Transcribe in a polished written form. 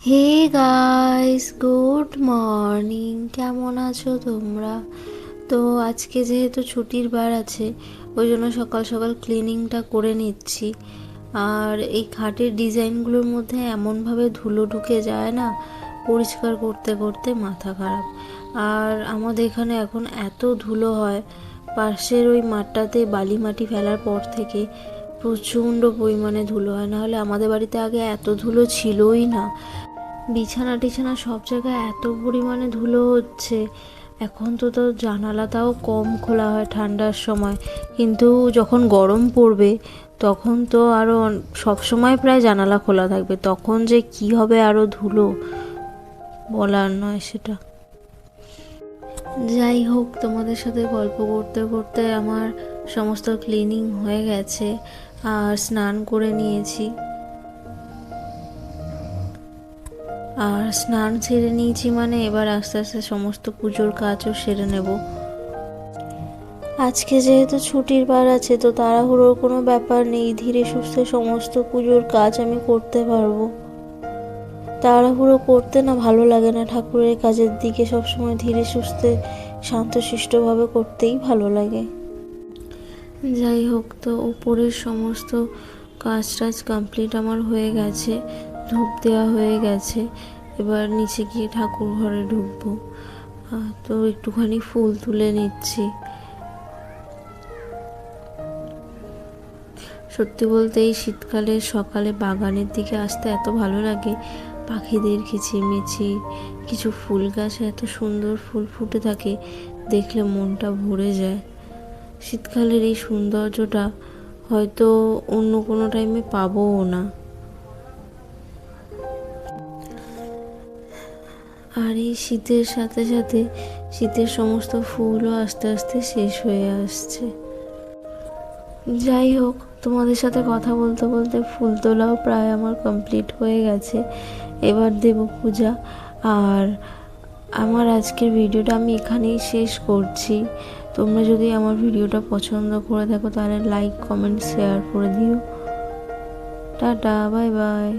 Hey guys, good morning. কেমন আছো তোমরা? তো আজকে যেহেতু ছুটির বার আছে, ওই জন্য সকাল সকাল ক্লিনিংটা করে নিচ্ছি। আর এই খাটের ডিজাইনগুলোর মধ্যে এমনভাবে ধুলো ঢুকে যায় না, পরিষ্কার করতে করতে মাথা খারাপ। আর আমাদের এখানে এখন এত ধুলো হয়, পাশের ওই মাঠটাতে বালি মাটি ফেলার পর থেকে প্রচণ্ড পরিমাণে ধুলো হয়। নাহলে আমাদের বাড়িতে আগে এত ধুলো ছিলই না। বিছানা টিছানা সব জায়গায় এত পরিমাণে ধুলো হচ্ছে। এখন তো জানালাটাও কম খোলা হয় ঠান্ডার সময়, কিন্তু যখন গরম পড়বে তখন তো আরও সব সময় প্রায় জানালা খোলা থাকবে। তখন যে কি হবে আরও ধুলো, বলার নয় সেটা। যাই হোক, তোমাদের সাথে গল্প করতে করতে আমার সমস্ত ক্লিনিং হয়ে গেছে আর স্নান করে নিয়েছি। আর স্নান সেরে নিয়েছি মানে এবার আস্তে আস্তে সমস্ত পুজোর কাজও সেরে নেব। আজকে যেহেতু ছুটির বার আছে, তো তাড়াহুড়োর কোনো ব্যাপার নেই, ধীরে সুস্থে সমস্ত পুজোর কাজ আমি করতে পারবো। তাড়াহুড়ো করতে না ভালো লাগে না, ঠাকুরের কাজের দিকে সবসময় ধীরে সুস্থে শান্তশিষ্টভাবে করতেই ভালো লাগে। যাই হোক, তো উপরের সমস্ত কাজ টাজ কমপ্লিট আমার হয়ে গেছে, ধূপ দেওয়া হয়ে গেছে। এবার নিচে গিয়ে ঠাকুর ঘরে ঢুকবো। তো একটুখানি ফুল তুলে নিচ্ছি। সত্যি বলতে এই শীতকালে সকালে বাগানের দিকে আসতে এত ভালো লাগে। পাখিদের কিচিরমিচির, কিছু ফুল গাছে এত সুন্দর ফুল ফুটে থাকে, দেখলে মনটা ভরে যায়। শীতকালের এই সৌন্দর্যটা হয়তো অন্য কোনো টাইমে পাবোও না। আর এই শীতের সাথে সাথে শীতের সমস্ত ফুলও আস্তে আস্তে শেষ হয়ে আসছে। যাই হোক, তোমাদের সাথে কথা বলতে বলতে ফুল তোলাও প্রায় আমার কমপ্লিট হয়ে গেছে। এবার দেব পূজা। আর আমার আজকের ভিডিওটা আমি এখানেই শেষ করছি। তোমরা যদি আমার ভিডিওটা পছন্দ করে থাকো তাহলে লাইক, কমেন্ট, শেয়ার করে দিও। Tata, bye bye.